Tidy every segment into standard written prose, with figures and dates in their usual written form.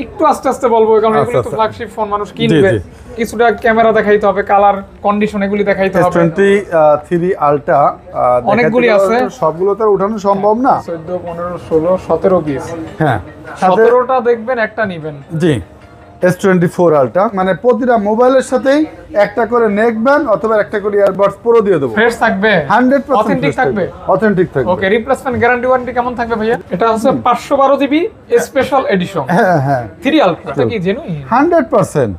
একটু আস্তে আস্তে বলবো কারণ এগুলো তো ফ্ল্যাগশিপ ফোন, মানুষ কিনবে, কিছুটা ক্যামেরা দেখাইতে হবে, কালার কন্ডিশন এগুলি দেখাইতে হবে। S23 আলট্রা অনেকগুলি আছে, সবগুলো তো উঠানো সম্ভব না। 14 15 16 17 20, হ্যাঁ 17টা দেখবেন, একটা নেবেন। জি, S24 আলট্রা মানে প্রতিটা মোবাইলের সাথেই একটা করে নেক ব্যান্ড অথবা একটা করে ইয়ারবাডস প্রো দিয়ে দেব। ফ্রেশ থাকবে, 100% অথেন্টিক থাকবে, অথেন্টিক থাকবে। ওকে, রিপ্লেসমেন্ট গ্যারান্টি ওয়ারেন্টি কেমন থাকবে ভাইয়া? এটা হচ্ছে 512 জিবি স্পেশাল এডিশন। হ্যাঁ হ্যাঁ 3 আলট্রা, এটা কি জেনুইন? 100%।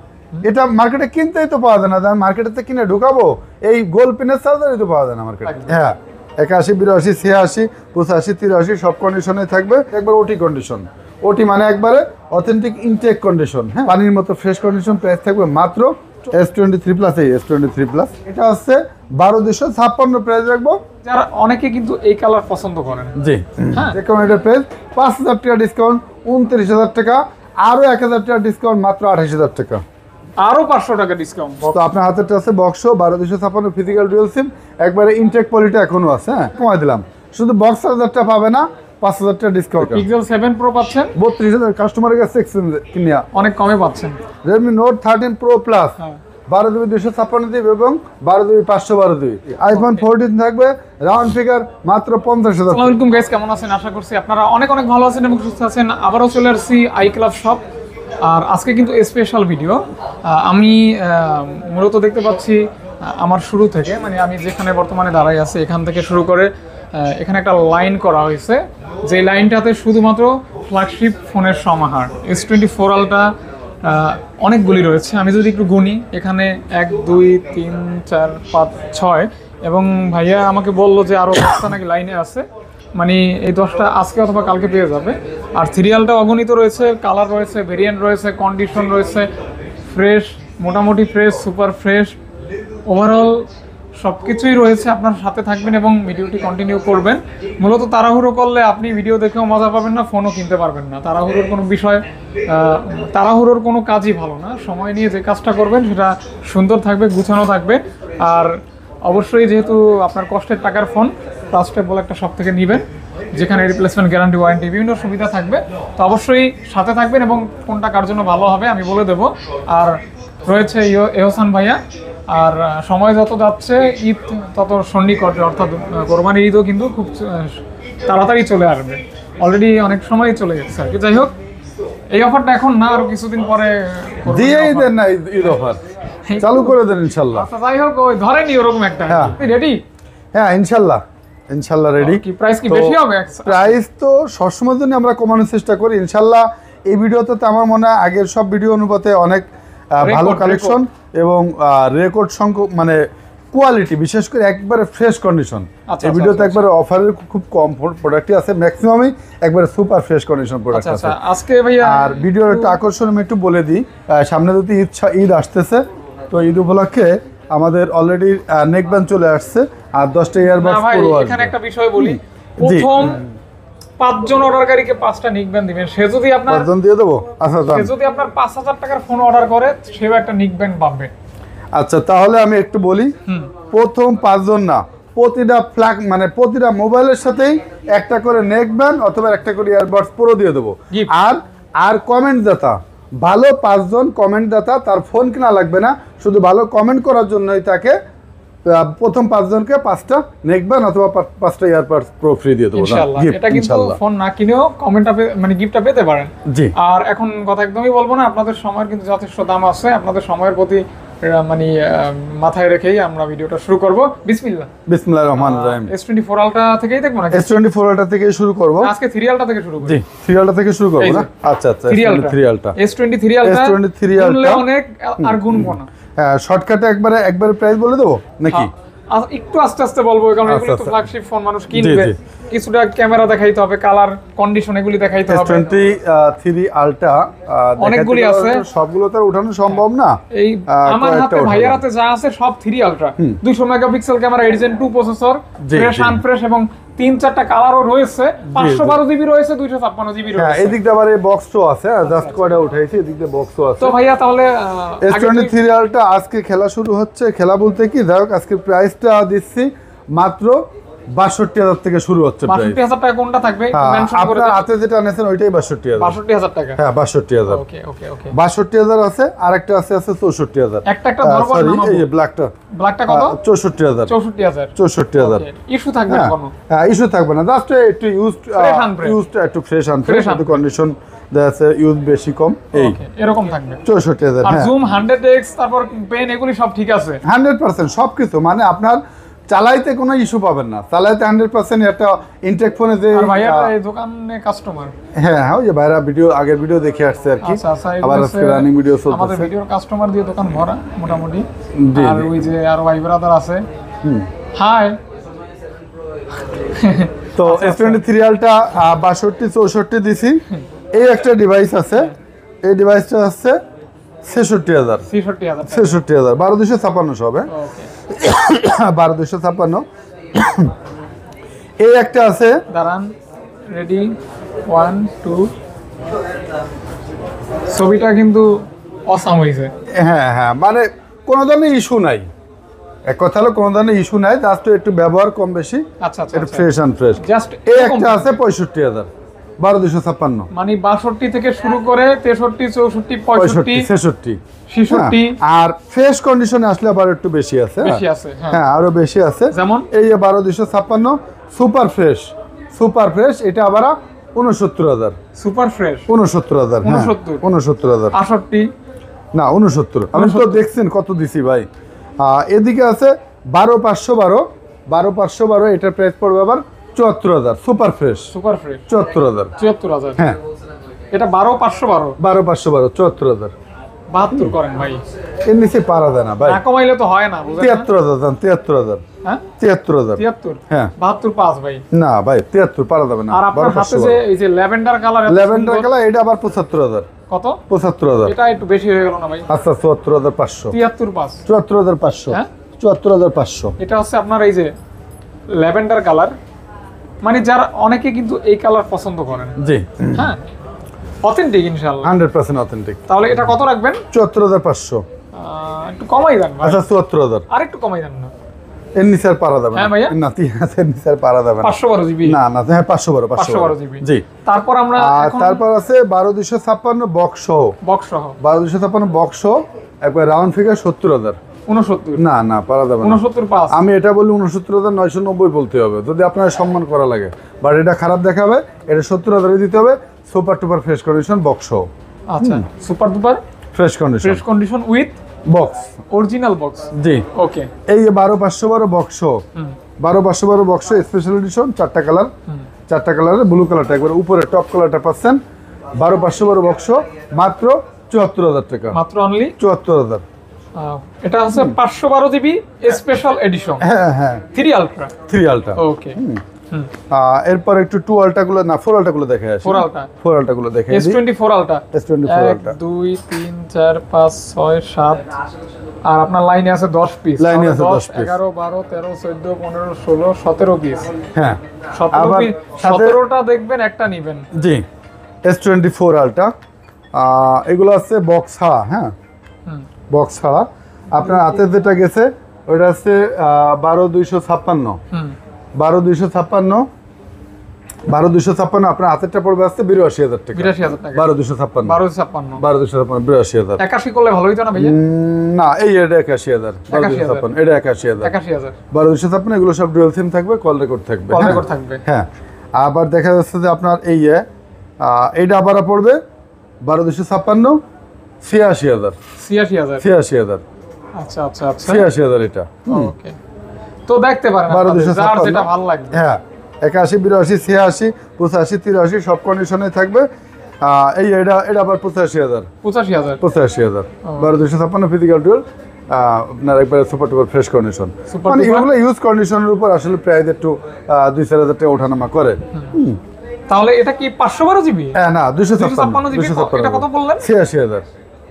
এটা মার্কেটে কিনতেই তো পাওয়া যায় না, আমি মার্কেটে কিনে ঢুকাবো, এই গোল পিনের চার্জারই তো পাওয়া যায় না মার্কেটে। হ্যাঁ 81 82 86 85 83 সব কন্ডিশনে থাকবে, একবার ওটি কন্ডিশন। ওটি মানে একবারে অথেন্টিক ইনটেক কন্ডিশন, হ্যাঁ পানির মতো ফ্রেশ কন্ডিশন। প্রাইস থাকবে মাত্র S23 প্লাস। এই S23 প্লাস এটা হচ্ছে 12256 প্রাইস রাখবো। যারা অনেকে কিন্তু এই কালার পছন্দ করেন, জি হ্যাঁ, দেখুন এটার প্রাইস 5000 টাকা ডিসকাউন্ট 29000 টাকা, আরো 1000 টাকা ডিসকাউন্ট মাত্র 28000 টাকা, আরো 500 টাকা ডিসকাউন্ট। তো আপনার হাতে আছে বক্স 12256 ফিজিক্যাল ডুয়াল সিম, একবারে ইনটেক কোয়ালিটি এখনো আছে। হ্যাঁ কমাই দিলাম, শুধু বক্স 1000 টাকা পাবে না, 5000 টাকা ডিসকাউন্ট। Pixel 7 Pro পাচ্ছেন 32000 কাস্টমারের কাছে এক্সচেঞ্জ কিনিয়া অনেক কমে পাচ্ছেন। Redmi Note 13 Pro Plus 12GB 256GB এবং 12GB 512GB। iPhone 14 থাকবে রাউন্ড ফিগার মাত্র 50000। আসসালামু আলাইকুম গাইস, কেমন আছেন? আশা করছি আপনারা অনেক অনেক ভালো আছেন এবং সুস্থ আছেন। আবারও চলে আসছি আই ক্লাব শপ, আর আজকে কিন্তু স্পেশাল ভিডিও। আমি মূলত দেখতে পাচ্ছি আমার শুরু থেকে, মানে আমি যেখানে বর্তমানে দাঁড়াই আছি এখান থেকে শুরু করে এখানে একটা লাইন করা হয়েছে, যে লাইনটাতে শুধুমাত্র ফ্ল্যাগশিপ ফোনের সমাহার। S24 আলট্রা অনেকগুলি রয়েছে, আমি যদি একটু গুনি, এখানে 1 2 3 4 5 6, এবং ভাইয়া আমাকে বললো যে আরও 10টা নাকি লাইনে আছে, মানে এই 10টা আজকে অথবা কালকে পেয়ে যাবে। আর সিরিয়ালটা অগণিত রয়েছে, কালার রয়েছে, ভেরিয়েন্ট রয়েছে, কন্ডিশন রয়েছে, ফ্রেশ, মোটামুটি ফ্রেশ, সুপার ফ্রেশ, ওভারঅল সব কিছুই রয়েছে। আপনার সাথে থাকবেন এবং ভিডিওটি কন্টিনিউ করবেন। মূলত তাড়াহুড়ো করলে আপনি ভিডিও দেখেও মজা পাবেন না, ফোনও কিনতে পারবেন না। তাড়াহুড়োর কোনো বিষয়, তাড়াহুড়োর কোনো কাজই ভালো না। সময় নিয়ে যে কাজটা করবেন সেটা সুন্দর থাকবে, গুছানো থাকবে। আর অবশ্যই যেহেতু আপনার কষ্টের টাকার ফোন, ট্রাস্টেবল একটা শপ থেকে নেবেন যেখানে রিপ্লেসমেন্ট গ্যারান্টি ওয়ারেন্টি বিভিন্ন সুবিধা থাকবে। তো অবশ্যই সাথে থাকবেন এবং কোনটা কার জন্য ভালো হবে আমি বলে দেব। আর রয়েছে এহসান ভাইয়া। আর সময় যত যাচ্ছে ঈদ তত সন্নিকটে, অর্থাৎ কোরবানির ঈদও কিন্তু খুব তাড়াতাড়ি চলে আসবে, অলরেডি অনেক সময় চলে গেছে আর কি। যাই হোক, এই অফারটা এখন না, আরো কিছুদিন পরে দিয়েই দেন না ঈদ অফার চালু করে দেন ইনশাআল্লাহ। আচ্ছা যাই হোক, ওই ধরেনি ওরকম একটা, রেডি? হ্যাঁ ইনশাআল্লাহ ইনশাআল্লাহ রেডি। কি প্রাইস কি বেশি হবে? প্রাইস তো সবসময়ের জন্য আমরা কমানোর চেষ্টা করি ইনশাআল্লাহ। এই ভিডিওতে তো আমার মনে হয় আগের সব ভিডিও অনুপাতে অনেক ভালো কালেকশন এবং রেকর্ড সংখ্যক, মানে কোয়ালিটি, বিশেষ করে একবারে ফ্রেশ কন্ডিশন। এই ভিডিওতে একবারে অফারের খুব কম প্রোডাক্টই আছে, ম্যাক্সিমামই একবারে সুপার ফ্রেশ কন্ডিশন প্রোডাক্ট আছে আজকে ভাইয়া। আর ভিডিওর একটা আকর্ষণ আমি একটু বলে দিই, সামনে যদি ঈদ আসতেছে, তো ঈদ উপলক্ষে আমাদের অলরেডি নেক ব্যান্ড চলে আসছে আর 10টা ইয়ারবাডস পুরো আসবে। এখানে একটা বিষয় বলি, প্রথম 5 জন অর্ডারকারীকে 5টা নিক ব্যান্ড দিবেন। সে যদি আপনার 5 জন দিয়ে দেব, আচ্ছা সে যদি আপনার 5000 টাকার ফোন অর্ডার করে, সেও একটা নিক ব্যান্ড পাবে। আচ্ছা তাহলে আমি একটু বলি, প্রথম 5 জন না, প্রতিটা ফ্ল্যাগ মানে প্রতিটা মোবাইলের সাথেই একটা করে নেক ব্যান্ড অথবা একটা করে ইয়ারবাডস প্রো দিয়ে দেবো। আর কমেন্ট দাতা, ভালো 5 জন কমেন্ট দাতা, তার ফোন কেনা লাগবে না, শুধু ভালো কমেন্ট করার জন্যই তাকে প্রথম 5 জনকে 5টা নেক ব্যান্ড অথবা 5টা ইয়ারবাডস প্রো ফ্রি দিয়ে দেবো ইনশাআল্লাহ। এটা কিন্তু ফোন না কিনেও কমেন্টটা মানে গিফটটা পেতে পারেন। জি। আর এখন কথা একদমই বলবো না, আপনাদের সময়ের কিন্তু যথেষ্ট দাম আছে, আপনাদের সময়ের প্রতি মানে মাথায় রেখেই আমরা ভিডিওটা শুরু করব। বিসমিল্লাহির রহমানির রহিম। S24 আলট্রা থেকেই দেখব না? S24 আলট্রা থেকে শুরু করব। আজকে 3 আলট্রা থেকে শুরু করব। জি 3 আলট্রা থেকে শুরু করব না? আচ্ছা আচ্ছা, S23 আলট্রা। S23 আলট্রা অনেক আর গুনবো না। হ্যাঁ শর্টকাটে একবারে প্রাইস বলে দেব নাকি? একটু আস্তে আস্তে বলবো কারণ এগুলো তো ফ্ল্যাগশিপ ফোন, মানুষ কিনবে, কিছুটা ক্যামেরা দেখাইতে হবে, কালার কন্ডিশন এগুলি দেখাইতে হবে। S23 আলট্রা অনেকগুলি আছে, সবগুলো তো উঠানো সম্ভব না। এই আমার হাতে, ভাইয়ের হাতে যা আছে সব 3 ultra, 200 megapixel camera, Ryzen 2 processor, fresh আনফ্রেশ, এবং 3-4টা কালারও রয়েছে, 512 জিবি রয়েছে, 256 জিবি রয়েছে। হ্যাঁ এদিক দিয়ে আবার এই বক্সও আছে, জাস্ট কোয়াডা উঠাইছি, এদিক দিয়ে বক্সও আছে। তো ভাইয়া তাহলে S23 আলট্রা আজকে খেলা শুরু হচ্ছে। খেলা বলতে কি, যাই হোক আজকে প্রাইসটা দিচ্ছি মাত্র ৬২,০০০ থেকে শুরু হচ্ছে প্রাইস। ৬২,০০০ টাকা কোনটা থাকবে একটু হ্যাঁ, মেনশন করে আপনার হাতে যেটা আনেছেন ওইটাই ৬২,০০০। ৬২,০০০ টাকা। হ্যাঁ ৬২,০০০। ওকে ওকে ওকে। ৬২,০০০ আছে, আরেকটা আছে ৬৪,০০০। একটা ধরবো সরি, নামাবো। এই যে ব্ল্যাকটা কত? ৬৪,০০০। ৬৪,০০০। ৬৪,০০০। ইস্যু থাকবে না কোনো? হ্যাঁ, ইস্যু থাকবে না, জাস্ট একটু ইউজড একটু ফ্রেশ আন ফ্রেশ, একটু কন্ডিশন দেখা যাচ্ছে ইউজ বেশি কম, এই ওকে, এরকম থাকবে। ৬৪,০০০। আর হ্যাঁ জুম 100x তারপর পেন এগুলি সব ঠিক আছে? 100% সবকিছু, মানে আপনার চালাইতে কোনো ইস্যু পাবেন না, চালাইতে 100% একটা ইনটেক ফোনে যে আর ভাইয়া এই দোকানে কাস্টমার? হ্যাঁ ওই যে ভাইরা আগের ভিডিও দেখে আসছে আর কি, আচ্ছা আচ্ছা, আবার আজকে রানিং ভিডিও চলতেছে। আমাদের ভিডিওর কাস্টমার দিয়ে দোকান ভরা মোটামুটি। জি, আর ওই যে আর ভাই ব্রাদার আছে। হাই। তো S23 আলটা ৬২ 64 দিছি। এই একটা ডিভাইস আছে, এই ডিভাইসটা আছে ৬৬,০০০। ৬৬,০০০ ১২,২৫৬ হবে। ওকে ১২,২৫৬। এই একটা আছে, দাঁড়ান, রেডি 1 2। ছবিটা কিন্তু অসাম হয়েছে। হ্যাঁ হ্যাঁ, মানে কোনো ধরনের ইস্যু নাই, এক কথা হলো কোনো ধরনের ইস্যু নাই, জাস্ট একটু ব্যবহার কম বেশি, আচ্ছা আচ্ছা একটু ফ্রেশ অ্যান্ড ফ্রেশ। জাস্ট এই একটা আছে ৬৫,০০০ ১২,২৫৬। মানে ৬২ থেকে শুরু করে ৬৩ ৬৪ 65 65 66 66 আর ফ্রেশ কন্ডিশনে আসলে আবার একটু বেশি আছে। বেশি আছে। হ্যাঁ আরো বেশি আছে, যেমন এই ১২,২৫৬ সুপার ফ্রেশ। সুপার ফ্রেশ এটা আবার ৬৯,০০০। Super fresh ৬৯,০০০। ৬৯,০০০ ৬৮ না ৬৯। আমি তো দেখছেন কত দিছি ভাই। এদিকে আছে ১২,৫১২। ১২,৫১২ এটার প্রাইস পড়বে আবার ৭৪,০০০। Super fresh super fresh ৭৪,০০০। ৭৪,০০০। হ্যাঁ এটা ১২,৫১২। ১২,৫১২ ৭৪,০০০। ৭২ করেন ভাই, এর নিচে পারা যায় না ভাই। না কমাইলে তো হয় না, বুঝলেন? ৭৩,০০০। ৭৩,০০০। হ্যাঁ ৭৩,০০০। ৭৩। হ্যাঁ ৭২ পাস ভাই। না ভাই ৭৩ পারা যাবে না। আর আপনার হাতে যে এই যে ল্যাভেন্ডার কালার, ল্যাভেন্ডার কালার এটা আবার ৭৫,০০০। কত? ৭৫,০০০। এটা একটু বেশি হয়ে গেল না ভাই? আচ্ছা ৭৪,৫০০। ৭৩ পাস। ৭৪,৫০০। হ্যাঁ ৭৪,৫০০। এটা হচ্ছে আপনার এই যে ল্যাভেন্ডার কালার, মানে যারা অনেকে কিন্তু এই কালার পছন্দ করেন। জি হ্যাঁ অথেন্টিক ইনশাআল্লাহ 100% অথেন্টিক। তাহলে এটা কত রাখবেন? ৭৪,৫০০। একটু কমাই দেন ভাই। আচ্ছা ৭৪,০০০। আর একটু কমাই দেন না। এর নিচে আর পারা যাবে না। হ্যাঁ ভাইয়া। না ৩০০০ এর নিচে আর পারা যাবে না। 512 জিবি। না না, হ্যাঁ ৫১২ 512 জিবি। জি। তারপর আমরা আর এখন তারপর আছে ১২,২৫৬ বক্স সহ। বক্স সহ ১২,২৫৬ বক্স সহ একবার রাউন্ড ফিগার ৭০,০০০। 69। না না, পারা যাবে না। 69 পাস। আমি এটা বলি ৬৯,৯৯০ বলতে হবে যদি আপনার সম্মান করা লাগে, বাট এটা খারাপ দেখাবে, এটা ৭০,০০০ দিতে হবে। Super duper fresh condition box সহ। আচ্ছা super duper fresh condition fresh condition with box. Original box. Ji okay. এই যে ১২,৫১২ বক্স সহ। ১২,৫১২ বক্স স্পেশাল এডিশন, 4টা কালার, 4টা কালারের ব্লু কালারটা একবার উপরে টপ কালারটা পাচ্ছেন। ১২,৫১২ বক্স মাত্র ৭৪,০০০ টাকা। মাত্র অনলি ৭৪,০০০। এটা হচ্ছে 512 জিবি স্পেশাল এডিশন হ্যাঁ হ্যাঁ 3 আলট্রা। 3 আলটা। ওকে। এরপর একটু 2 আলটা গুলো না 4 আলটা গুলো দেখে আসি। 4 আলট্রা 4 আলটা গুলো দেখে আসি। S24 ultra. S24 আলটা 1 2 3 4 5 6 7 আর আপনার লাইনে আছে 10 পিস। লাইনে আছে 10 পিস। 11 12 13 14 15 16 17 পিস। হ্যাঁ 17 আবার পিস, সাথে 17টা দেখবেন একটা নেবেন। জি S24 আলটা। এগুলো আছে বক্স ছাড়া। হ্যাঁ বক্স ছাড়া আপনার হাতে যেটা গেছে ওটা আছে ১২,২৫৬। ১২,২৫৬ ১২,২৫৬ আপনার হাতেরটা পড়বে আসছে ৮২,০০০ টাকা। ৮২,০০০ টাকা। ১২,২৫৬ 1256 ১২,২৫৬ ৮২,০০০। 81 করলে ভালো হইতো না ভাইয়া? না এই এটা ৮১,০০০। ১২,২৫৬ এটা ৮১,০০০। ৮১,০০০ ১২,২৫৬ এগুলো সব ডুয়াল সিম থাকবে, কল রেকর্ড থাকবে। কল রেকর্ড থাকবে। হ্যাঁ আবার দেখা যাচ্ছে যে আপনার এইটা আবার পড়বে ১২,২৫৬ ৮৬,০০০। ৮৬,০০০। ৮৬,০০০। আচ্ছা আচ্ছা আচ্ছা ৮৬,০০০ এটা। ওকে। তো দেখতে পারেন আপনাদের ১২,২৫৬ যার যেটা ভালো লাগবে। হ্যাঁ ৮১ ৮২ ৮৬ ৮৫ ৮৩ সব কন্ডিশনে থাকবে। এটা আবার ৮৫,০০০। ৮৫,০০০। ৮৫,০০০। ১২,২৫৬ ফিজিক্যাল টুল আপনার একবারে super duper fresh condition. Super মানে duper। এগুলো ইউজ কন্ডিশনের উপর আসলে প্রাইস একটু ২-৪ হাজার টাকা ওঠানামা করে। তাহলে এটা কি ৫১২ জিবি? হ্যাঁ না 256 জিবি। এটা কত বললেন? ৮৬,০০০।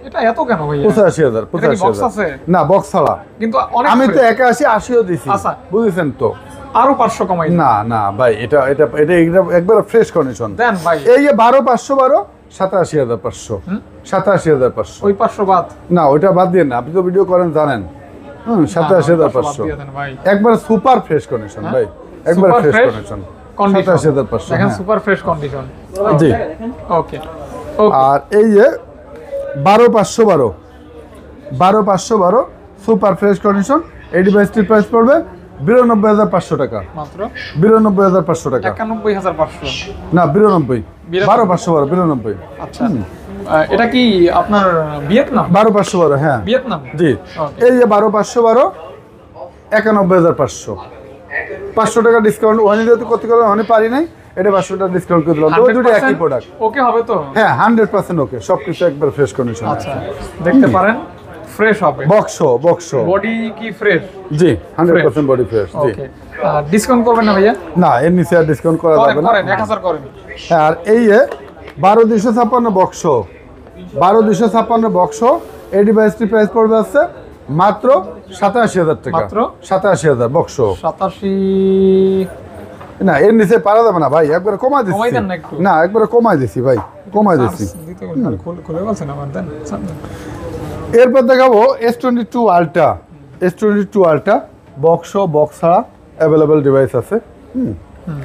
এটা এত কেন ভাইয়া? ৮৫,০০০। এটা কি box আছে? না বক্স ছাড়া। কিন্তু অনেক আমি তো fresh। ৮১ ৮০ও দিছি। আচ্ছা। বুঝেছেন তো? আরো 500 কমাই দেন। না না ভাই এটা এটা এটা একবার ফ্রেশ কন্ডিশন। দেন ভাই। এই যে ১২,৫১২ ৮৭,৫০০। ৮৭,৫০০। ওই 500 বাদ। না ওইটা বাদ দিয়ে না, আপনি তো ভিডিও করেন জানেন। ৮৭,৫০০। বাদ দিয়ে দেন ভাই। একবার সুপার ফ্রেশ কন্ডিশন ভাই। একবার Super fresh fresh condition condition। 27500 দেখেন সুপার ফ্রেশ কন্ডিশন। জি। ওকে আর এই যে 12512 12512 সুপার ফ্রেশ কন্ডিশন, এই ডিভাইসটির প্রাইস পড়বে 92500 টাকা, মাত্র 92500 টাকা, 91500। না 92, 12512 92। আচ্ছা এটা কি আপনার ভিয়েতনাম? 12512, হ্যাঁ ভিয়েতনাম। জি। Okay। এই যে 12512 91500, 500 টাকা ডিসকাউন্ট ওয়ানি দিতে করতে গেলে ওয়ানি পারি নাই, এটা 500 টাকা ডিসকাউন্ট করে দিলাম। দুটো একই প্রোডাক্ট। ওকে হবে তো? হ্যাঁ 100% ওকে, সবকিছু একবার ফ্রেশ কন্ডিশন। আচ্ছা দেখতে পারেন ফ্রেশ হবে। বক্স বডি কি ফ্রেশ? জি 100% বডি ফ্রেশ। জি। ওকে ডিসকাউন্ট করবেন না ভাইয়া? না এর নিচে আর ডিসকাউন্ট করা যাবে না। করেন 1000 করেন। হ্যাঁ, আর এই 12256 বক্স, 12256 বক্স, এই ডিভাইসটির প্রাইস পড়বে আছে মাত্র 87000 টাকা। মাত্র 87000 বক্স। 87। না এর নিচে পারা যাবে না ভাই, একবার কমাই দিচ্ছি। কমাই দেন না একটু। না একবার কমাই দিছি ভাই, কমাই দিছি। দিতে খুলে বলছেন আমার দেন। এরপর দেখাবো S22 ultra. S22 ultra box ছাড়া অ্যাভেলেবল ডিভাইস আছে।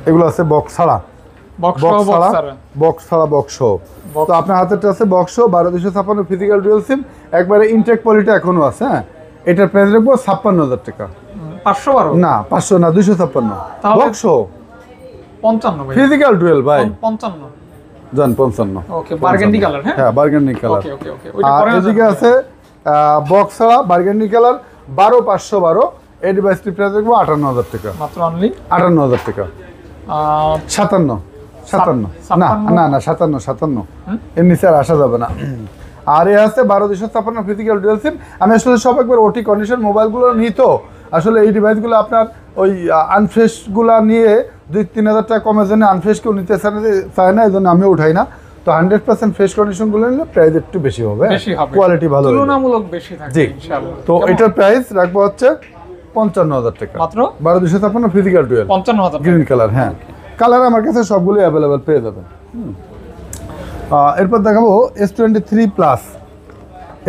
এগুলো আছে বক্স ছাড়া, বক্স ছাড়া বক্স। তো আপনার হাতেরটা আছে বক্স 12256 ফিজিক্যাল ডুয়াল সিম, একবারে ইনটেক কোয়ালিটি এখনো আছে। হ্যাঁ এটার প্রাইস রাখবো 56000 টাকা। 512 না 500 না 256 বক্স 55 ভাই। ফিজিক্যাল ডুয়াল ভাই 55 জান 55। ওকে বার্গেন্ডি কালার। হ্যাঁ বার্গেন্ডি কালার। ওকে ওইটা আর পরে এদিকে আছে বক্স ছাড়া বার্গেন্ডি কালার 12512, এই ডিভাইসটির প্রাইস রাখবো 58000 টাকা। মাত্র অনলি 58000 টাকা। 57 না না না 57 এর নিচে আর আসা যাবে না। আর এ আছে 12256 ফিজিক্যাল ডুয়াল সিম। আমি আসলে সব একবার ওটি কন্ডিশন মোবাইলগুলো নিত, আসলে এই ডিভাইসগুলো আপনার ওই আনফ্রেশগুলো নিয়ে 2-3000 টাকা কমের জন্য আনফ্রেশকেও নিতে চায় না, এই জন্য আমিও উঠাই না। তো 100% ফ্রেশ কন্ডিশনগুলো নিলে প্রাইস একটু বেশি হবে, কোয়ালিটি ভালো হবে, তুলনামূলক বেশি থাকবে জি ইনশাআল্লাহ। তো এটার প্রাইস রাখবো হচ্ছে 55000 টাকা। মাত্র 12256 ফিজিক্যাল ডুয়াল 55000 গ্রিন কালার। হ্যাঁ কালার আমার কাছে সবগুলো অ্যাভেলেবেল পেয়ে যাবেন। এরপর দেখাবো S23 plus.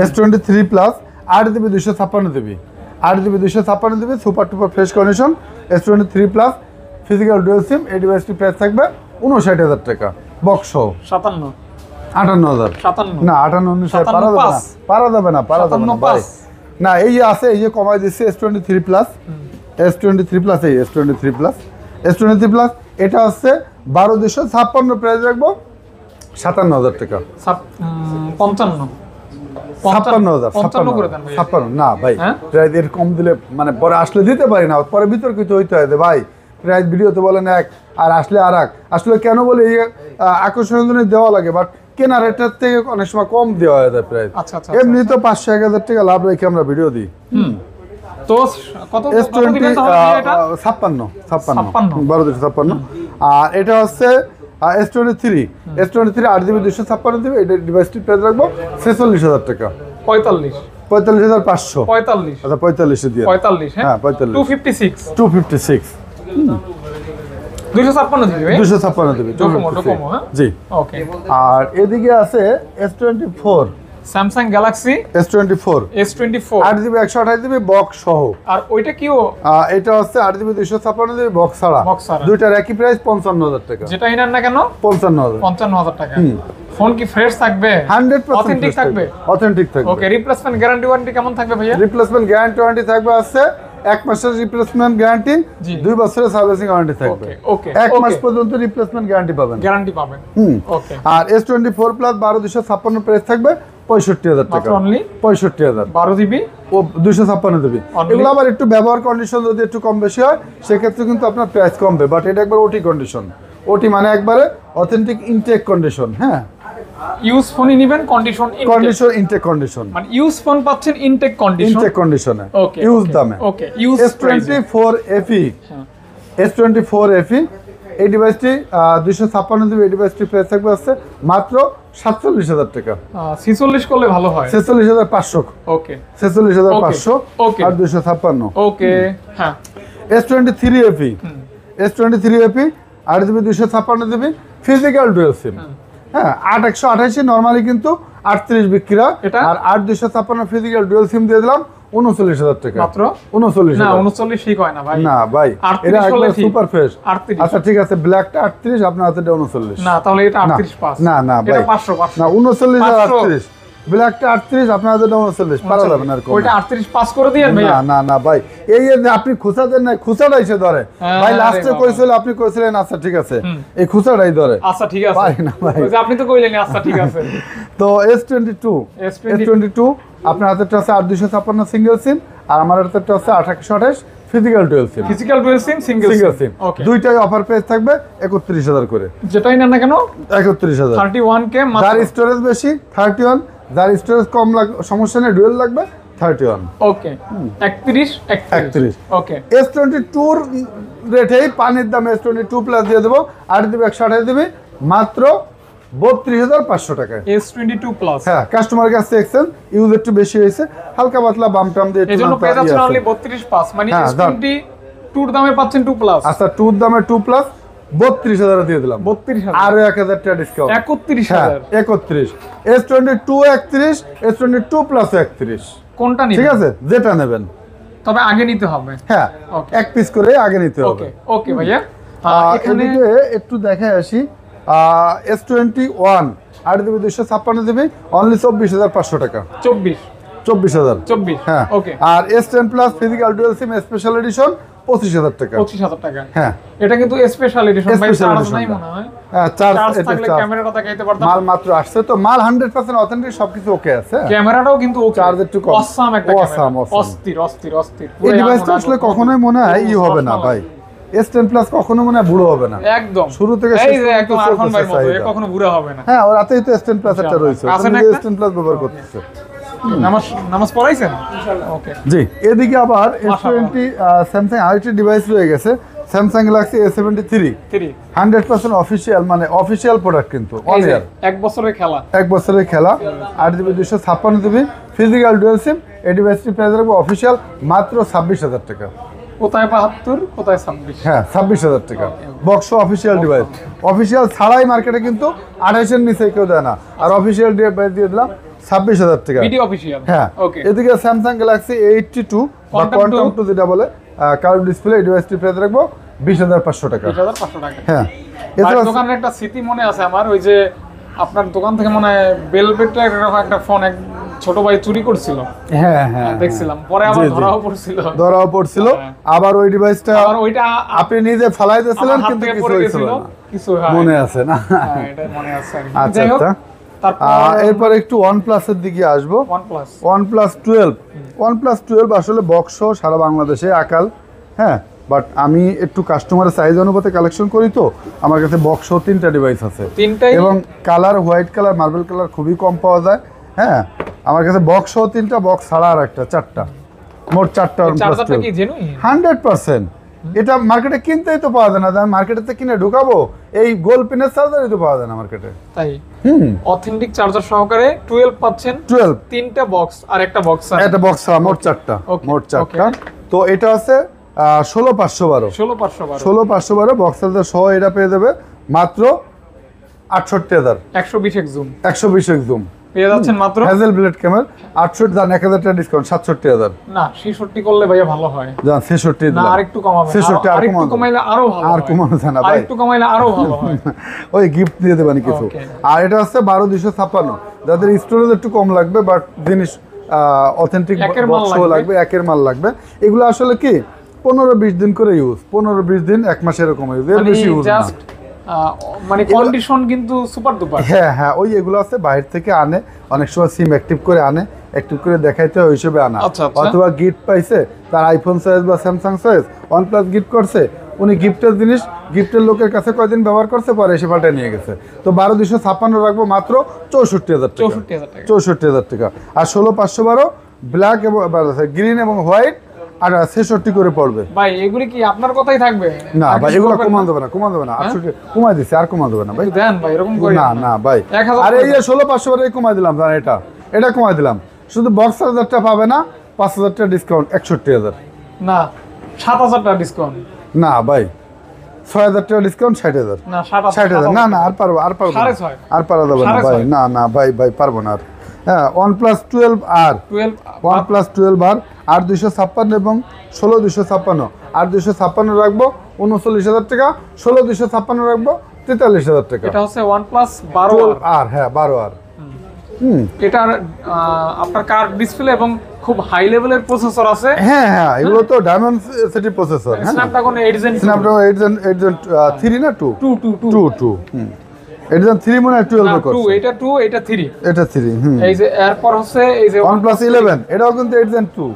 S23 plus 8GB 256GB, 8GB 256GB super duper fresh condition. S23 plus physical dual SIM, এই ডিভাইসটির প্রাইস থাকবে 59000 টাকা বক্স। 57 58000 না 58 পারা যাবে না ভাই। না এই যে আছে, এই যে কমাই দিচ্ছে S23 প্লাস। S23 প্লাস এই S23 প্লাস, S23 প্লাস এটা হচ্ছে 12256 প্রাইস রাখবো 57000 টাকা। 55 করে দেন ভাই। 56 না ভাই, প্রাইস এর কম দিলে মানে পরে আসলে দিতে পারি না, পরে বিতর্কিত হইতে হয় ভাই। প্রাইস ভিডিওতে বলেন এক আর আসলে আর এক, আসলে কেন বলে এই আকর্ষণের জন্য দেওয়া লাগে, বাট কেনা রেটের থেকে অনেক সময় কম দেওয়া হয় প্রাইস। এমনি তো 500-1000 টাকা লাভ রেখে আমরা ভিডিও দিই। তো কত দিবেন তাহলে এটা? 56 12256। আর এটা হচ্ছে S23 8GB 256GB, এটা ডিভাইসটির প্রাইস রাখবো 46000 টাকা। 45500 আচ্ছা 45 দিয়ে 45 হ্যাঁ 45 256 256 দিবে 256 দিবে ডোকোমো হ্যাঁ জি ওকে। আর এদিকে আছে S24 Samsung Galaxy S24 8GB 128GB box সহ। আর ওইটা কিও এটা হচ্ছে 8GB 256GB বক্স ছাড়া, দুইটার একই প্রাইস 55000 টাকা। যেটা ইনার না কেন 55000 টাকা। ফোন কি ফ্রেশ থাকবে? 100% অথেন্টিক থাকবে? অথেন্টিক থাকবে। ওকে রিপ্লেসমেন্ট গ্যারান্টি ওয়ারেন্টি কেমন থাকবে ভাইয়া? রিপ্লেসমেন্ট গ্যারান্টি ওয়ারেন্টি থাকবে আছে 1 মাসের রিপ্লেসমেন্ট গ্যারান্টি, 2 বছরের সার্ভিসিং ওয়ারেন্টি থাকবে। ওকে 1 মাস পর্যন্ত রিপ্লেসমেন্ট গ্যারান্টি পাবেন। ওকে। আর S24 প্লাস 12256 প্রাইস থাকবে 65000 টাকা। অনলি 65000 12GB ও 256GB। এগুলো আবার একটু ব্যবহার কন্ডিশন যদি একটু কম বেশি হয় সেক্ষেত্রে কিন্তু আপনার প্রাইস কমবে, বাট এটা একবার ওটি কন্ডিশন। ওটি মানে একবারে অথেন্টিক ইনটেক কন্ডিশন। হ্যাঁ ইউজ ফোনই নেবেন কন্ডিশন ইনটেক কন্ডিশন, মানে ইউজ ফোন পাচ্ছেন ইনটেক কন্ডিশনে ইউজ দামে। ওকে use S24 FE S24 FE এই ডিভাইসটি 256GB, এই ডিভাইসটি প্রাইস থাকবে আছে মাত্র 47000 টাকা। 46 করলে ভালো হয়। 46500 ওকে 46500 আর 256 ওকে। হ্যাঁ S23 FE S23 FE 8GB 256GB physical dual SIM, হ্যাঁ 8 128 নর্মালি কিন্তু 38 বিক্রি হয়, এটা? আর 8 256 ফিজিক্যাল ডুয়াল সিম দিয়ে দিলাম 39,000 টাকা মাত্র 39,000 না 39 ঠিক হয় না ভাই না ভাই 38 এটা হলে একবার ঠিক। সুপার ফ্রেশ 38 আচ্ছা ঠিক আছে ব্ল্যাকটা 38 আপনার হাতে 39 না তাহলে এটা 38 পাস না না এটা ভাই 500 না 39 আর 500 38 ব্ল্যাকটা 38 আপনার হাতে 39 পারা যাবে না আর কম ওইটা 38 পাস করে দিয়েন ভাই না না না ভাই এই যে আপনি খুচা দেন না খুচাটা এসে ধরে ভাই লাস্টে বাবা। কইছিল আপনি কইছিলেন আচ্ছা ঠিক আছে এই খুচাটাই ধরে আচ্ছা ঠিক আছে পারি না ভাই। ওই যে আপনি তো কইলেন আচ্ছা ঠিক আছে তো S22 S22 আপনার হাতেরটা আছে 8 256 সিঙ্গেল সিম আর আমার হাতেরটা আছে 8 128 physical dual SIM physical dual SIM single single SIM okay দুইটাই অফার প্রাইস থাকবে 31,000 করে যেটাই নেন না কেন 31,000 31 কে যার মাত্র স্টোরেজ বেশি 31 যার স্টোরেজ কম সমস্যা নেই ডুয়েল লাগবে 31 ওকে 31 ওকে S22 রেটেই পানির দাম S22 প্লাস দিয়ে দেবো 8 দিবে 128 দিবে মাত্র 32,500 টাকায় S22 প্লাস হ্যাঁ কাস্টমার কাছে এক্সেল ইউজ একটু বেশি হয়েছে হালকা পাতলা বাম টাম দিয়ে একটু এজন্য নামটা পেয়ে যাচ্ছেন ইয়ে আছে। অনলি 32 পাস মানে হ্যাঁ, S22 এর দামে পাচ্ছেন 2 প্লাস আচ্ছা 2 দামে 2 প্লাস 32,000 দিয়ে দিলাম 32000 আরো 1,000 টাকা ডিসকাউন্ট 31000 31 S22 31 S22 প্লাস 31 কোনটা ঠিক নিবেন আছে যেটা নেবেন তবে আগে নিতে হবে হ্যাঁ Okay. এক পিস করে আগে নিতে হবে ওকে ওকে ভাইয়া এখানে এদিকে একটু দেখে আসি S21 8 দিবি 256 দিবি অনলি 24,500 টাকা 24 24,000 হ্যাঁ ওকে আর S10 প্লাস ফিজিক্যাল ডুয়াল সিম স্পেশাল এডিশন 25,000 টাকা 25000 টাকা হ্যাঁ এটা কিন্তু স্পেশাল এডিশন ভাই Special চার্জ edition নাই টা। মনে হয় হ্যাঁ চার্জ চার্জ এটা থাকলে চার্জ ক্যামেরাটা দেখাইতে পারতাম মাল মাত্র আসছে তো মাল 100% অথেন্টিক সবকিছু ওকে আছে ক্যামেরাটাও কিন্তু ওকে চার্জ একটু কম। অসাম একটা Awesome, ক্যামেরা awesome। অস্থির অস্থির অস্থির এই ডিভাইসটা আসলে কখনোই মনে হয় ই হবে না ভাই S10 প্লাস কখনো মনে হয় বুড়ো হবে না একদম শুরু থেকে এই শেষ যে পর্যন্ত একদম আরফান ভাইয়ের মতো চলতেছে এ কখনো বুড়া হবে না হ্যাঁ ওর হাতেই তো S10 প্লাস একটা রয়েছে আছে তুমি না যে একটা? S10 প্লাস ব্যবহার করতেছে নামাজ নামাজ পড়াইছেন ওকে জি এদিকে আবার S20 স্যামসাং আরেকটি ডিভাইস রয়ে গেছে স্যামসাং গ্যালাক্সি A73 3 100% অফিসিয়াল মানে অফিসিয়াল প্রোডাক্ট কিন্তু অন ইয়ার এক বছরের খেলা এক বছরের খেলা 8 GB 256 GB physical dual SIM এই ডিভাইসটি প্রাইস রাখবো অফিসিয়াল মাত্র 26,000 টাকা কোথায় 72 কোথায় 26 হ্যাঁ 26,000 টাকা বক্স অফিসিয়াল ডিভাইস অফিসিয়াল ছাড়াই মার্কেটে কিন্তু 28 এর নিচে কেউ দেয় না আর অফিসিয়াল ডিভাইস দিয়ে দিলাম 26,000 টাকা ভিডিও অফিশিয়াল হ্যাঁ ওকে এদিকে স্যামসাং গ্যালাক্সি A82 বা Quantum কোয়ান্টাম 2 2 যেটা বলে কার্ভ ডিসপ্লে এই ডিভাইসটি প্রাইস রাখবো 20,500 টাকা 2500 টাকা হ্যাঁ ভাই এছাড়া দোকানের একটা স্মৃতি মনে আছে আমার ওই যে আপনার দোকান থেকে মনে হয় বেলভেটের এরকম একটা ফোন এক ছোট ভাই চুরি করছিল হ্যাঁ হ্যাঁ দেখছিলাম পরে আবার জি, জি। ধরাও পড়ছিল ধরাও পড়ছিল হ্যাঁ। আবার ওই ডিভাইসটা আবার ওইটা আপনি নিজে ফালাই দিয়েছিলেন আমার হাত কিন্তু থেকে কিছু পড়ে হয়েছিল গেছিল না কিছু হয় মনে আছে না হ্যাঁ এটা মনে আছে আর কি। আচ্ছা যাই হোক আচ্ছা তারপর এরপর একটু OnePlus এর দিকে আসবো OnePlus OnePlus 12 OnePlus 12 আসলে বক্স সারা বাংলাদেশে আকাল হ্যাঁ বাট আমি একটু কাস্টমারের সাইজ অনুপাতে কালেকশন করি তো আমার কাছে বক্স 3টা ডিভাইস আছে তিনটাই এবং colour white colour marble colour খুবই কম পাওয়া যায় হ্যাঁ আমার কাছে বক্স 3টা বক্স ছাড়া আর একটা 4টা মোট 4টা OnePlus চার্জারটা 12 কি জেনুইন 100% এটা মার্কেটে কিনতেই তো পাওয়া যায় না আমি মার্কেটে কিনে ঢুকাবো এই গোল পিনের চার্জারই তো পাওয়া যায় না মার্কেটে তাই হুম অথেন্টিক চার্জার সহকারে 12 পাচ্ছেন 12 তিনটা বক্স আর একটা বক্স একটা বক্স মোট 4টা Okay, মোট 4টা okay. তো এটা আছে 16512 16512 16512 বক্স চার্জার সহ এটা পেয়ে যাবে মাত্র 68000 120 জুম 120 জুম পেয়ে যাচ্ছেন মাত্র হ্যাজেল ব্লেড ক্যামেরা 68 জান 1000 টাকা ডিসকাউন্ট 67000 না 66 করলে ভাইয়া ভালো হয় জান 66 না দিলাম আরেকটু কমাবে 66 আর আরেকটু কমানো কমাইলে আরো ভালো আর হয়। কমানো যায় না ভাই আরেকটু কমাইলে আরো ভালো হয় ওই গিফট দিয়ে দেবেন কিছু Okay. আর এটা হচ্ছে 12256 যাদের স্টোরেজ একটু কম লাগবে বাট জিনিস অথেন্টিক একের মাল বক্স লাগবে। লাগবে একের মাল লাগবে এগুলো আসলে কি 15-20 দিন করে ইউজ 15-20 দিন এক মাস এরকম ইউজ এর মানে বেশি ইউজ না জাস্ট মানে কন্ডিশন কিন্তু সুপার ডুপার হ্যাঁ হ্যাঁ ওই এগুলো আছে বাইরে থেকে আনে অনেক সময় সিম অ্যাক্টিভ করে আনে অ্যাক্টিভ করে দেখাইতে হয় ওই হিসেবে আনা আচ্ছা, আচ্ছা। অথবা গিফট পাইছে তার আইফোন সাইজ বা স্যামসাং সাইজ OnePlus গিফট করছে উনি গিফটের জিনিস গিফটের লোকের কাছে কয়দিন ব্যবহার করছে পরে এসে পাল্টে নিয়ে গেছে তো 12256 রাখবো মাত্র 64000 টাকা 64000 টাকা 64000 টাকা আর 16512 ব্ল্যাক এবং গ্রিন এবং হোয়াইট আর 66 করে পড়বে ভাই এগুলি কি আপনার কথাই থাকবে না আর ভাই কিছু এগুলো করবেন কমান না? দেবে না কমান দেবে না 68 কমাই দিছে আর কমান দেবে না ভাই একটু দেন ভাই এরকম করে না না ভাই 1000 আরে এই যে 16500 করে কমাই দিলাম জান এটা কমাই দিলাম শুধু বক্স চার্জারটা পাবে না 5000 টাকা ডিসকাউন্ট 61000 না 7000 টাকা ডিসকাউন্ট না ভাই 6,000 টাকা ডিসকাউন্ট, 60,000। না 60,000 না না, আর পারবো আর পারবো না। 6,500 আর পারা যাবে না ভাই, না না ভাই পারবো না আর। হ্যাঁ, OnePlus 12R, 12 OnePlus 12R 8,256 এবং 16,256। 8,256 রাখবো 39,000 টাকা, 16,256 রাখবো 43,000 টাকা। এটা হচ্ছে OnePlus 12R। হ্যাঁ 12R। এটার আপনার কার্ড ডিসপ্লে এবং খুব হাই লেভেলের প্রসেসর আছে। হ্যাঁ হ্যাঁ, এগুলো তো Dimensity প্রসেসর। হ্যাঁ, স্ন্যাপড্রাগন 8 Gen 2। Snapdragon 8 Gen 3 না 2? 2 8 Gen 3 মনে হয় 12 এ করছে। 2 এটা 2 এটা 3। এটা 3। এই যে এরপর হচ্ছে এই যে OnePlus 11 এটাও কিন্তু 8 Gen 2।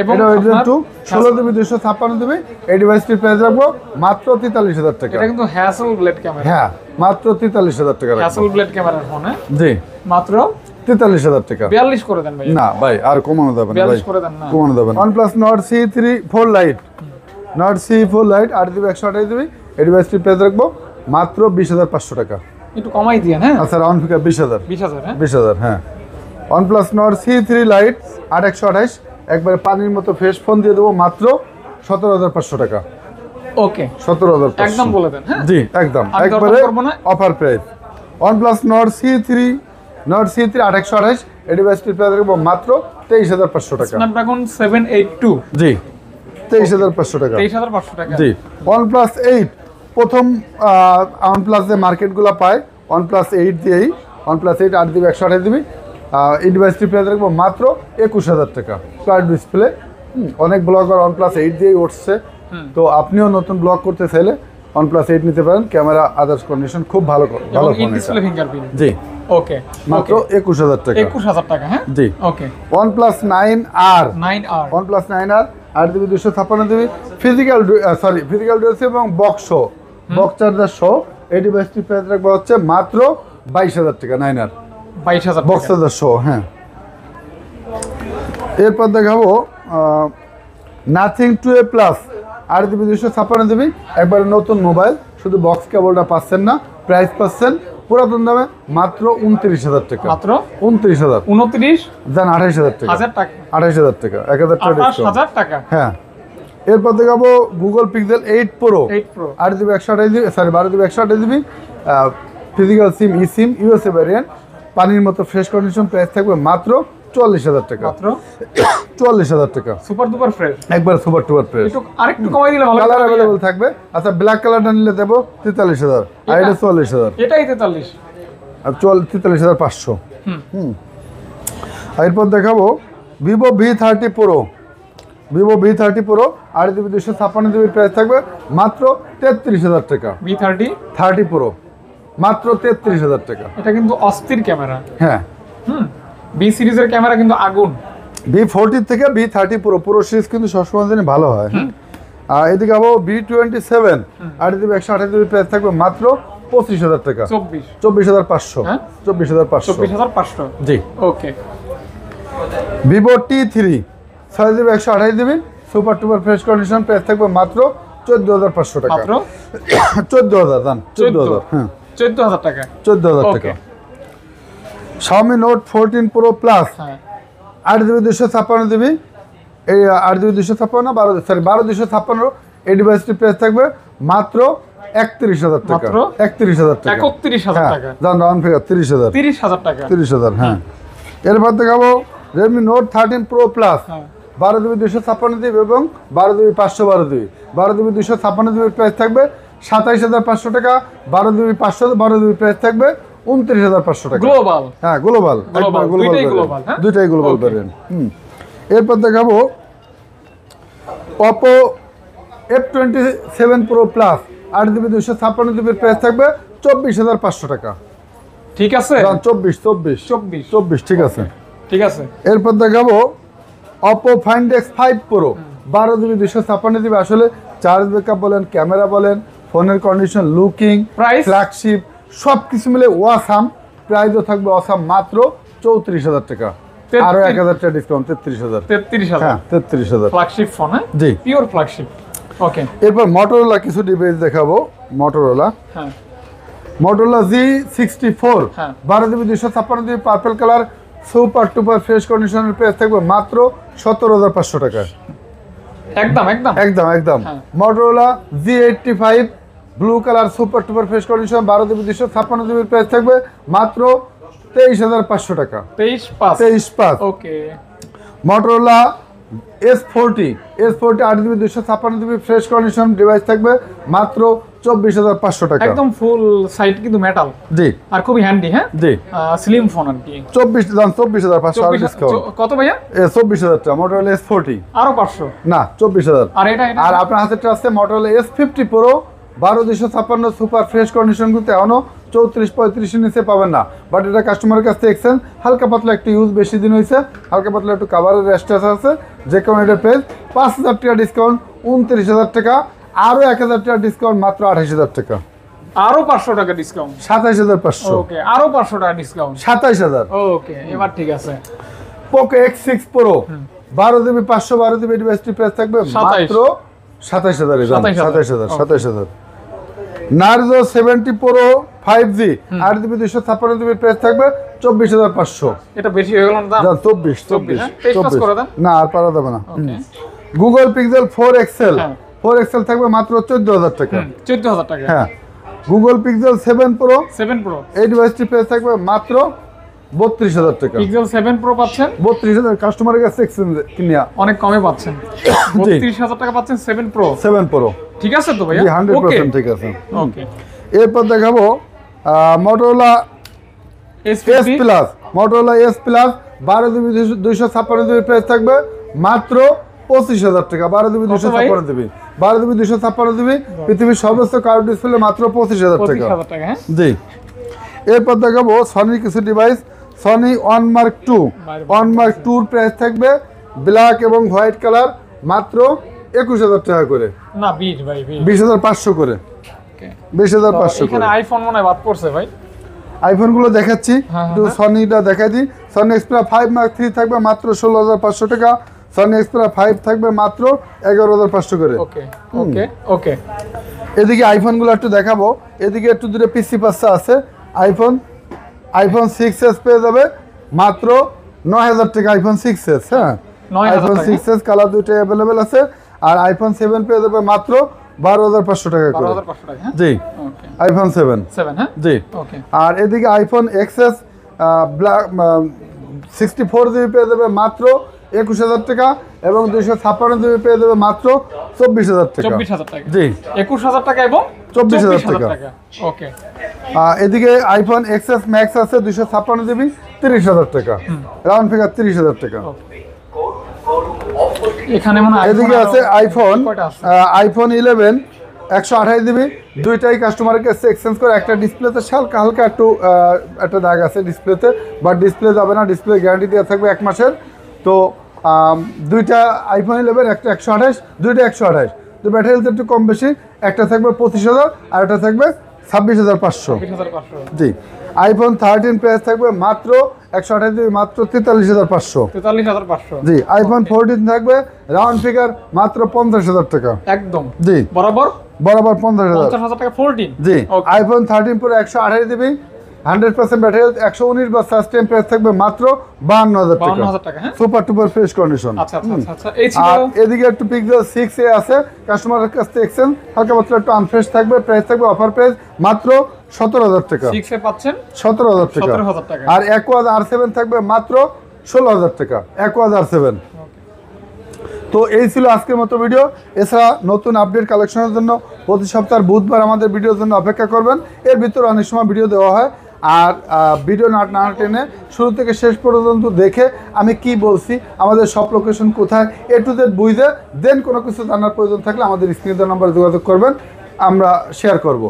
এবং এটা 8 Gen 2 16GB 256GB। এই ডিভাইসটির প্রাইস রাখবো মাত্র 43,000 টাকা। এটা কিন্তু হ্যাসেল ব্লেড ক্যামেরা। হ্যাঁ, মাত্র 43,000 টাকা রাখবো। হ্যাসেল ব্লেড ক্যামেরার ফোন। জি, মাত্র 43,000 টাকা। 42 করে দেন ভাই। না ভাই, আর কমানো যাবে না ভাই, 42 করে দেন না। কমানো যাবে না। OnePlus Nord C4 Lite, Nord C4 Lite 8GB 128GB। এই ডিভাইসটির প্রাইস রাখবো মাত্র 20,500 টাকা। একটু কমাই দিয়েন। হ্যাঁ, আচ্ছা, রাউন্ড ফিগার 20,000। 20,000। হ্যাঁ, 20,000। হ্যাঁ, OnePlus Nord C3 Lite 8/128 একবারে পানির মতো ফ্রেশ ফোন দিয়ে দেবো মাত্র 17,500 টাকা। ওকে, 17,500 একদম বলে দেন। হ্যাঁ, জি, একদম আমি দরদাম একবারে করবো না। Offer price. OnePlus Nord C3 8/128 এই ডিভাইসটির প্রাইস রাখবো মাত্র 23,500 টাকা। স্ন্যাপড্রাগন 782। জি, 23,500 টাকা। 23,500 টাকা। জি, OnePlus 8 প্রথম OnePlus যে মার্কেটগুলো পায় OnePlus 8 দিয়েই, OnePlus 8 8GB 128GB। এই ডিভাইসটির প্রাইস রাখবো মাত্র 21,000 টাকা। Flat display. অনেক ব্লগার OnePlus 8 দিয়েই উঠছে, তো আপনিও নতুন ব্লগ করতে চাইলে OnePlus 8 নিতে পারেন। ক্যামেরা আদার্স কন্ডিশন খুব ভালো ভালো এবং ফোন ইন এটা। Display fingerprint. জি, ওকে, মাত্র 21,000 টাকা। 21,000 টাকা। হ্যাঁ, ji, okay. OnePlus 9R, 9R। OnePlus 9R 8GB 256GB physical dual এবং বক্স চার্জার সহ এই ডিভাইসটির প্রাইস রাখবো হচ্ছে মাত্র 22,000 টাকা। 9R 22,000 বক্স টাকা। চার্জার সহ। হ্যাঁ, এরপর দেখাবো নাথিং 2A+ 8GB 256GB একবারে নতুন মোবাইল, শুধু বক্স কেবলটা পাচ্ছেন না, প্রাইস পাচ্ছেন পুরাতন দামে মাত্র 29,000 টাকা। মাত্র 29,000 29 দেন 28,000 টাকা। 1000 টাকা। 28,000 টাকা, 1,000 টাকা ডিসকাউন্ট। 28,000 টাকা। হ্যাঁ, এরপর দেখাবো Google Pixel 8 Pro 8 Pro 8GB 128GB 12GB 128GB physical সিম eSIM USA ভ্যারিয়েন্ট, পানির মতো ফ্রেশ কন্ডিশন, প্রাইস থাকবে মাত্র 44,000 টাকা। মাত্র 44,000 টাকা, সুপার দুপার ফ্রেশ। একবার সুপার টুপার প্রাইস। একটু আরেকটু কমাই দিলে ভালো কালার হতো। অ্যাভেলেবল থাকবে। আচ্ছা, ব্ল্যাক কালারটা নিলে দেবো 43,000, আর এটা 44,000, এটাই 43। আর 43,500। আর এরপর দেখাবো Vivo V30 Pro, Vivo V30 Pro 8GB 256GB price থাকবে মাত্র 33,000 টাকা। V30 30 Pro মাত্র 33,000 টাকা। এটা কিন্তু অস্থির ক্যামেরা। হ্যাঁ, বি সিরিজের ক্যামেরা কিন্তু আগুন। V40 থেকে V30 Pro সিরিজ কিন্তু সবসময় জন্য ভালো হয়। আর এদিকে আবার V27 8GB 128GB প্রাইস থাকবে মাত্র 25,000 টাকা। 24,500। হ্যাঁ? 24,500। 24,500। Ji, okay. Vivo T3 6GB 128GB super duper fresh condition, price থাকবে মাত্র 14,500 টাকা। মাত্র 14,000 দান 14,000। হ্যাঁ, 14,000 টাকা। 14,000 টাকা। Xiaomi Note 14 Pro Plus হ্যাঁ, 8GB 256GB এই 8GB 256 12,256 এই ডিভাইসটির প্রাইস থাকবে মাত্র 31,000 টাকা। মাত্র 31,000 টাকা। 31,000 টাকা। জান রাউন্ড ফিগার 30,000। 30,000 টাকা। 30,000। হ্যাঁ, এরপর দেখাবো Redmi Note 13 Pro Plus হ্যাঁ, 12GB 256GB এবং 12GB 512GB 12GB 256GB price থাকবে 27,500 টাকা। 12GB 512GB প্রাইস থাকবে 29,500 টাকা। গ্লোবাল। হ্যাঁ, গ্লোবাল, একবার দুইটাই গ্লোবাল, global, হ্যাঁ? দুইটাই গ্লোবাল Okay. ভ্যারিয়েন্ট। এরপর দেখাবো Oppo F27 Pro Plus 8GB 256GB price থাকবে 24,500 টাকা। ঠিক আছে। 24 ঠিক আছে। ঠিক আছে। এরপর দেখাবো Oppo Find X5 Pro 12GB 256GB আসলে চার্জ ব্যাকআপ বলেন, ক্যামেরা বলেন, ফোনের কন্ডিশন, লুকিং, Price? ফ্ল্যাগশিপ সব কিছু মিলে ওয়াসাম, প্রাইসও থাকবে ওয়াসাম মাত্র 34,000 টাকা। আরো 1,000 টাকা ডিসকাউন্ট 33,000। 33,000। হ্যাঁ, 33,000। Flagship phone. হ্যাঁ, জি। Pure flagship. ওকে। এরপর Motorola কিছু ডিভাইস দেখাবো। Motorola হ্যাঁ, Z64 হ্যাঁ। 12GB 256GB purple colour super duper fresh কন্ডিশনের প্রাইস থাকবে মাত্র 17,500 টাকা। একদম একদম। একদম একদম। হ্যাঁ। Motorola Z85 blue colour super duper fresh condition 12 GB 256 জিবির প্রাইস থাকবে মাত্র 23,500 টাকা। 23,500 okay. Motorola S40 8 GB 256 GB fresh condition device থাকবে মাত্র 24,500 টাকা। একদম ফুল সাইড কিন্তু মেটাল। জি। আর খুবই হ্যান্ডি। হ্যাঁ জি। স্লিম ফোন আর কি। 24,500 আর ডিসকাউন্ট। কত ভাইয়া? 24,000 টাকা Motorola S40। আরো 500 না 24,000। আর এটা আর আপনার হাতেটা আছে Motorola S50 Pro 12,256 super fresh condition কিন্তু এখনো 34-35 নিচে পাবেন না, বাট এটা কাস্টমারের কাছ থেকে এক্সচেঞ্জ হালকা পাতলা একটু ইউজ বেশি দিন হয়েছে, হালকা পাতলা একটু কাভারের রেস্টেস আছে, যে কারণে এটার প্রাইস 5,000 টাকা ডিসকাউন্ট 29,000 টাকা, আরও 1,000 টাকা ডিসকাউন্ট মাত্র 28,000 টাকা। আরো 500 টাকা ডিসকাউন্ট 27,500। ওকে, আরো 500 টাকা ডিসকাউন্ট 27,000। ওকে, এবার ঠিক আছে। Poco X6 Pro 12 GB 512 GB ডিভাইসটি প্রাইস থাকবে মাত্র 27,000। 27,000। Narzo 70 Pro 5G 8 GB 256 GB price থাকবে 24,500। এটা বেশি হয়ে গেল না? 24 করে দেন। না আর পারা যাবে না। ওকে। গুগল পিক্সেল 4 XL হ্যাঁ। 4 XL থাকবে মাত্র 14,000 টাকা। 14,000 টাকা। হ্যাঁ। গুগল পিক্সেল 7 Pro 7 Pro এই ডিভাইসটি প্রাইস থাকবে মাত্র 32,000 টাকা। পিক্সেল 7 Pro পাচ্ছেন 32,000 কাস্টমারের কাছে এক্সচেঞ্জ কিনিয়া অনেক কমে পাচ্ছেন। 32,000 টাকা পাচ্ছেন 7 Pro। 7 Pro ঠিক আছে তো ভাইয়া? জি 100% ঠিক আছে। ওকে। এরপর দেখাবো Motorola S S50 Plus। Motorola S Plus 12 GB 256 GB price থাকবে মাত্র 25,000 টাকা। 12 জিবি 256 জিবি 12 জিবি 256 জিবি পৃথিবীর সর্বোচ্চ কার্ভ ডিসপ্লে মাত্র 25,000 টাকা। 25,000 টাকা। হ্যাঁ। জি। এরপর দেখাবো সনির কিছু ডিভাইস। সনি OneMark 2 OneMark 2 এর প্রাইস থাকবে ব্ল্যাক এবং হোয়াইট কালার মাত্র 21,000 টাকা করে। না 20 ভাই 20,500 করে। ওকে। 20,500 করে। এখানে আইফোন মনে হয় বাদ পড়ছে ভাই। আইফোন গুলো দেখাচ্ছি, একটু সনিটা দেখাই দিই। সনি Xperia 5 Mark 3 থাকবে মাত্র 16,500 টাকা। সনি Xperia 5 থাকবে মাত্র 11,500 করে। ওকে ওকে ওকে। এদিকে আইফোন গুলো একটু দেখাবো। এদিকে একটু দূরে পিসি পাঁচটা আছে। আইফোন 6s পেয়ে যাবে মাত্র 9,000 টাকা। IPhone 6s। হ্যাঁ, আইফোন 6s কালার দুটো অ্যাভেলেবেল আছে। আর আইফোন 7 পেয়ে যাবে মাত্র 12,500 টাকা করে। 12,500 টাকা। হ্যাঁ। জি। ওকে। আইফোন 7। হ্যাঁ। জি। ওকে। আর এদিকে আইফোন XS ব্ল্যাক 64 জিবি পেয়ে যাবে মাত্র 21,000 টাকা এবং 256 জিবি পেয়ে যাবে মাত্র 24,000 টাকা। 24,000 টাকা। জি। 21,000 টাকা এবং 24,000 টাকা। ওকে। এদিকে আইফোন XS Max আছে 256 জিবি 30,000 টাকা। রাউন্ড ফিগার 30,000 টাকা। এখানে মনে হয় এদিকে আছে আইফোন কয়টা আছে? আইফোন 11 128 জিবি, দুইটাই কাস্টমারের কাছে এক্সচেঞ্জ করে। একটা ডিসপ্লেতে হালকা হালকা একটু একটা দাগ আছে ডিসপ্লেতে, বাট ডিসপ্লে যাবে না, ডিসপ্লে গ্যারান্টি দেওয়া থাকবে 1 মাসের। তো দুইটা আইফোন 11 একটা 128, দুইটা 128। তো ব্যাটারি হেলথ একটু কম বেশি, একটা থাকবে 25,000 আর একটা থাকবে 26,500। 26,500। জি। আইফোন 13 প্রাইস থাকবে মাত্র 128 জিবি মাত্র 43,500। 43,500। জি। আইফোন 14 থাকবে রাউন্ড ফিগার মাত্র 50,000 টাকা। একদম। জি। বরাবর 50,000। 50,000 টাকা 14। Ji. Okay. IPhone 13 pro 128 GB 100% battery health 119 বা সাস্টেন প্রাইস থাকবে মাত্র 52,000 টাকা। 52,000 টাকা। হ্যাঁ। Super duper fresh condition. আচ্ছা আচ্ছা আচ্ছা। এই ছিল। আর এদিকে একটু পিক্সেল 6a আছে কাস্টমারের কাছ থেকে এক্সচেঞ্জ, হালকা পাতলা একটু আনফ্রেশ থাকবে, প্রাইস থাকবে অফার প্রাইস মাত্র 17,000 টাকা। 6 এ পাচ্ছেন 17,000 টাকা। 17,000 টাকা। আর Aquaz R7 থাকবে মাত্র 16,000 টাকা। Aquaz R7। তো এই ছিল আজকের মতো ভিডিও। এছাড়া নতুন আপডেট কালেকশনের জন্য প্রতি সপ্তাহের বুধবার আমাদের ভিডিওর জন্য অপেক্ষা করবেন। এর ভিতরে অনেক সময় ভিডিও দেওয়া হয়। আর ভিডিও না টেনে শুরু থেকে শেষ পর্যন্ত দেখে আমি কি বলছি, আমাদের সব লোকেশন কোথায় A to Z বুঝে দেন কোনো কিছু জানার প্রয়োজন থাকলে আমাদের স্ক্রিনে দেওয়া নাম্বারে যোগাযোগ করবেন, আমরা শেয়ার করব।